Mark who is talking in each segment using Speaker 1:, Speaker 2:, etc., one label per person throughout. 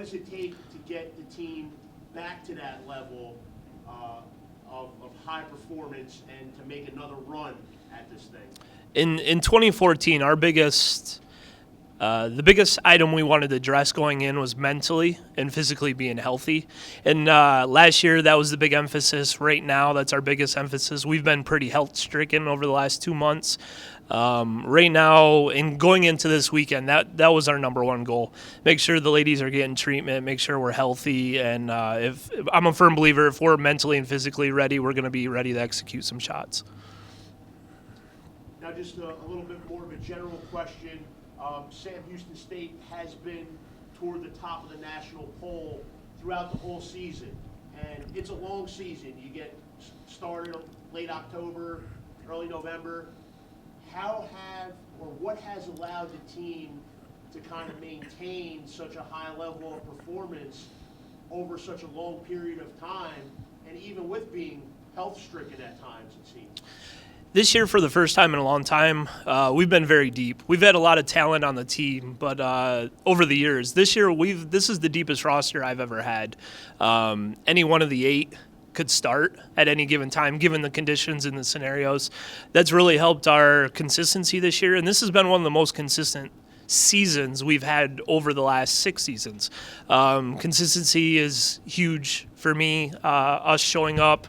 Speaker 1: does it take to get the team back to that level of high performance and to make another run at this thing?
Speaker 2: In 2014, our the biggest item we wanted to address going in was mentally and physically being healthy. And last year, that was the big emphasis. Right now, that's our biggest emphasis. We've been pretty health-stricken over the last 2 months. Right now, and going into this weekend, that was our number one goal. Make sure the ladies are getting treatment, make sure we're healthy, and if I'm a firm believer, if we're mentally and physically ready, we're going to be ready to execute some shots.
Speaker 1: Now, just a little bit more of a general question. Sam Houston State has been toward the top of the national poll throughout the whole season, and it's a long season. You get started late October, early November. What has allowed the team to kind of maintain such a high level of performance over such a long period of time, and even with being health-stricken at times, it seems?
Speaker 2: This year, for the first time in a long time, we've been very deep. We've had a lot of talent on the team, but over the years, this year this is the deepest roster I've ever had. Any one of the 8 could start at any given time, given the conditions and the scenarios. That's really helped our consistency this year, and this has been one of the most consistent seasons we've had over the last 6 seasons. Consistency is huge for me. Us showing up,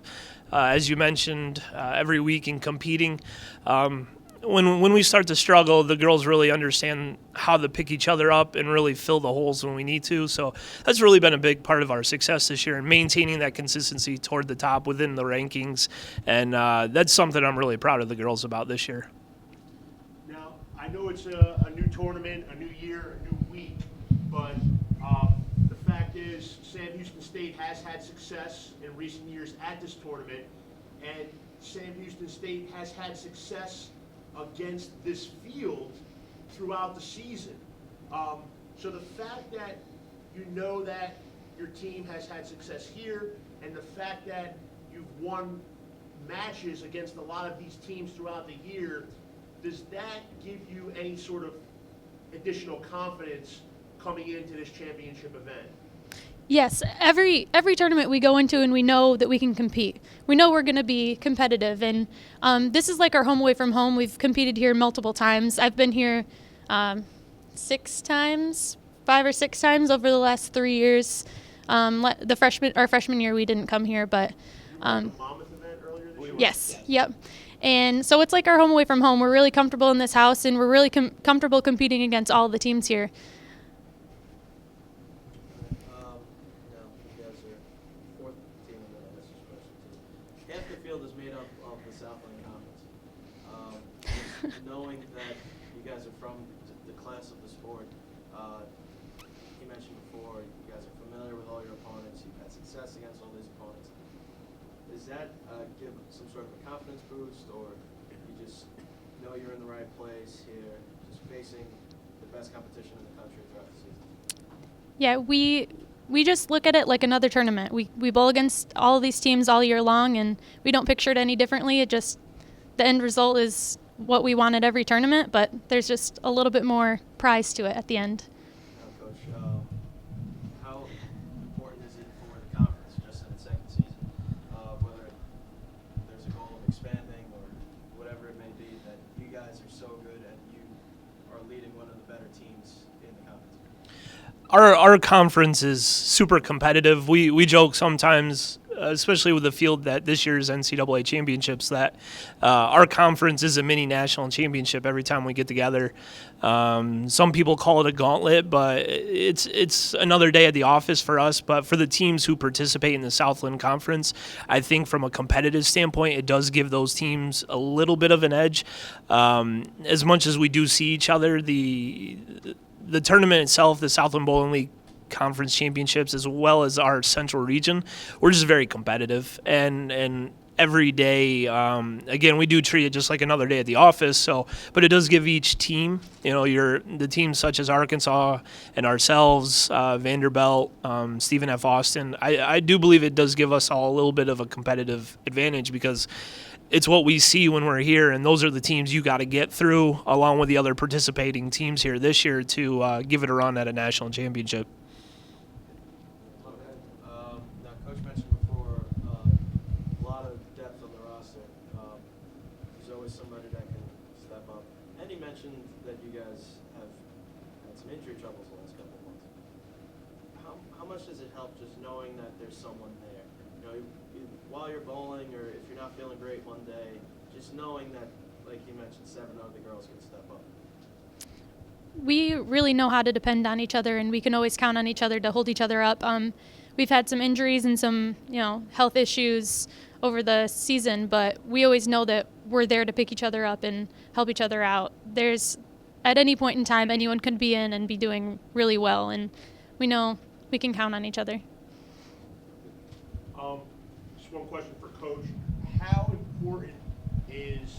Speaker 2: as you mentioned, every week and competing. When we start to struggle, the girls really understand how to pick each other up and really fill the holes when we need to. So that's really been a big part of our success this year, and maintaining that consistency toward the top within the rankings. And that's something I'm really proud of the girls about this year.
Speaker 1: Now, I know it's a new tournament, a new year, a new week, but the fact is Sam Houston State has had success in recent years at this tournament, and Sam Houston State has had success against this field throughout the season. So the fact that you know that your team has had success here, and the fact that you've won matches against a lot of these teams throughout the year, does that give you any sort of additional confidence coming into this championship event?
Speaker 3: Yes, every tournament we go into and we know that we can compete. We know we're going to be competitive, and this is like our home away from home. We've competed here multiple times. I've been here 6 times, 5 or 6 times over the last 3 years. Our freshman year we didn't come here, but
Speaker 1: the Monmouth event earlier this year?
Speaker 3: yes, yep. And so it's like our home away from home. We're really comfortable in this house, and we're really comfortable competing against all the teams here.
Speaker 4: Is made up of the Southland Conference. Knowing that you guys are from the class of the sport, he mentioned before, you guys are familiar with all your opponents, you've had success against all these opponents. Does that give some sort of a confidence boost, or you just know you're in the right place here, just facing the best competition in the country throughout the season?
Speaker 3: Yeah, we just look at it like another tournament. We bowl against all of these teams all year long, and we don't picture it any differently. It just, the end result is what we want at every tournament, but there's just a little bit more prize to it at the end.
Speaker 4: Now, Coach, how important is it for the conference just in its second season, whether there's a goal of expanding or whatever it may be, that you guys are so good and you are leading one of the better teams in the conference?
Speaker 2: Our conference is super competitive. We joke sometimes, especially with the field that this year's NCAA championships, that our conference is a mini national championship every time we get together. Some people call it a gauntlet, but it's another day at the office for us. But for the teams who participate in the Southland Conference, I think from a competitive standpoint, it does give those teams a little bit of an edge. As much as we do see each other, the tournament itself, the Southland Bowling League Conference Championships, as well as our Central Region, we're just very competitive. And every day, again, we do treat it just like another day at the office. But it does give each team, the teams such as Arkansas and ourselves, Vanderbilt, Stephen F. Austin. I do believe it does give us all a little bit of a competitive advantage, because it's what we see when we're here, and those are the teams you got to get through, along with the other participating teams here this year, to give it a run at a national championship.
Speaker 4: always somebody that can step up. And you mentioned that you guys have had some injury troubles the last couple of months. How much does it help just knowing that there's someone there? You know, while you're bowling, or if you're not feeling great one day, just knowing that, like you mentioned, 7 other girls can step up.
Speaker 3: We really know how to depend on each other, and we can always count on each other to hold each other up. We've had some injuries and some, health issues over the season, but we always know that we're there to pick each other up and help each other out. At any point in time, anyone could be in and be doing really well, and we know we can count on each other.
Speaker 1: Just one question for Coach. How important is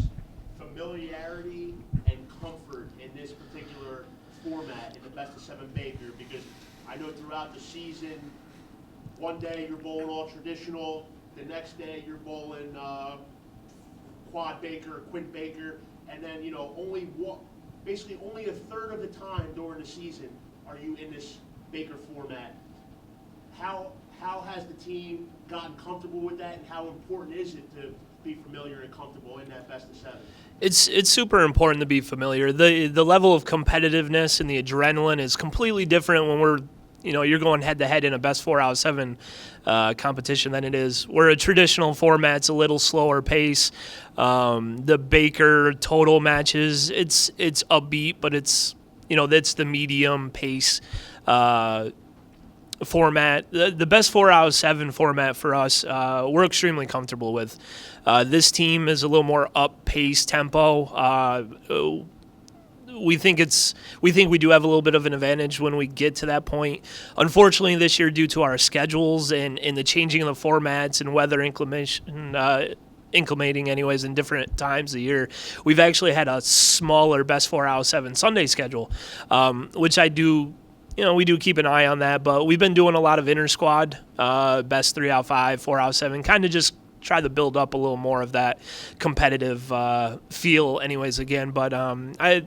Speaker 1: familiarity and comfort in this particular format in the best-of-7 Baker? Because I know throughout the season, one day you're bowling all traditional, the next day you're bowling quad Baker, quint Baker, and then basically only a third of the time during the season are you in this Baker format. How has the team gotten comfortable with that, and how important is it to be familiar and comfortable in that best-of-7?
Speaker 2: It's super important to be familiar. The level of competitiveness and the adrenaline is completely different when you're going head-to-head in a best 4 out of 7 competition than it is. Where a traditional format's a little slower pace. The Baker total matches, it's upbeat, but it's the medium pace format. The best 4 out of 7 format for us, we're extremely comfortable with. This team is a little more up-pace tempo. We think we do have a little bit of an advantage when we get to that point. Unfortunately, this year, due to our schedules and the changing of the formats and weather inclinating anyways in different times of year, we've actually had a smaller best 4 out of 7 Sunday schedule, which we do keep an eye on that. But we've been doing a lot of inter-squad, best 3 out of 5, 4 out of 7, kind of just try to build up a little more of that competitive feel anyways again. But I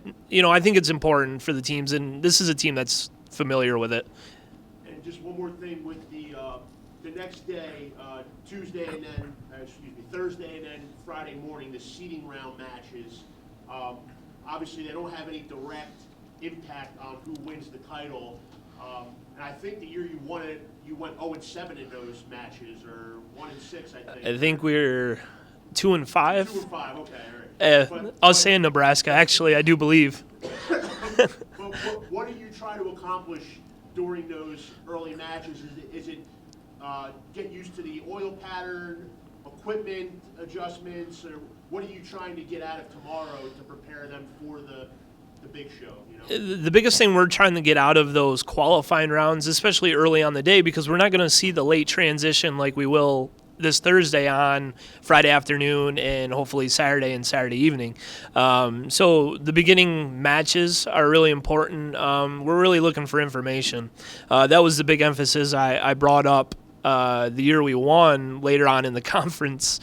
Speaker 2: think it's important for the teams, and this is a team that's familiar with it.
Speaker 1: And just one more thing with the next day, Tuesday and then Thursday and then Friday morning, the seeding round matches. Obviously, they don't have any direct impact on who wins the title. And I think the year you won it, you went 0-7 in those matches, or 1-6, I think.
Speaker 2: I think we're 2-5.
Speaker 1: 2-5, okay, all right.
Speaker 2: I'll say in Nebraska, actually, I do believe.
Speaker 1: But what do you try to accomplish during those early matches? Is it get used to the oil pattern, equipment adjustments, or what are you trying to get out of tomorrow to prepare them for the big show?
Speaker 2: The biggest thing we're trying to get out of those qualifying rounds, especially early on the day, because we're not going to see the late transition like we will this Thursday on Friday afternoon and hopefully Saturday and Saturday evening. So the beginning matches are really important. We're really looking for information. That was the big emphasis I brought up the year we won later on in the conference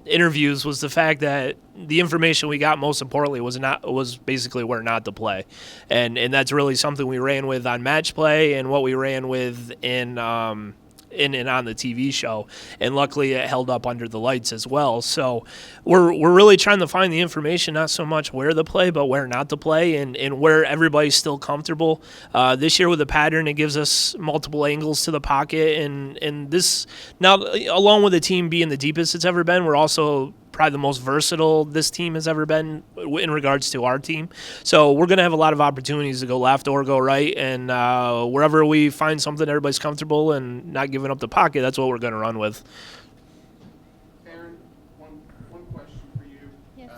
Speaker 2: interviews, was the fact that the information we got, most importantly, was basically where not to play, and that's really something we ran with on match play and what we ran with in and on the TV show, and luckily it held up under the lights as well. So we're really trying to find the information, not so much where to play, but where not to play, and where everybody's still comfortable. This year with the pattern, it gives us multiple angles to the pocket, and this, now along with the team being the deepest it's ever been, we're also probably the most versatile this team has ever been in regards to our team. So we're going to have a lot of opportunities to go left or go right, and wherever we find something everybody's comfortable and not giving up the pocket, that's what we're going to run with.
Speaker 5: Erin, one question for you.
Speaker 3: Yes.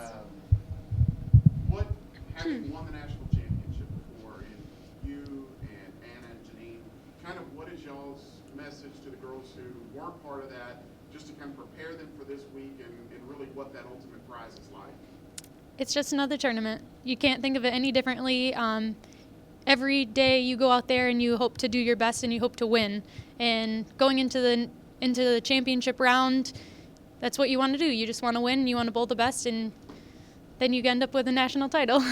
Speaker 5: Having won the national championship before, and you and Anna and Janine, kind of what is y'all's message to the girls who weren't part of that, just to kind of prepare them for this week and really what that ultimate prize is like?
Speaker 3: It's just another tournament. You can't think of it any differently. Every day you go out there and you hope to do your best and you hope to win. And going into the championship round, that's what you want to do. You just want to win. You want to bowl the best, and then you end up with a national title.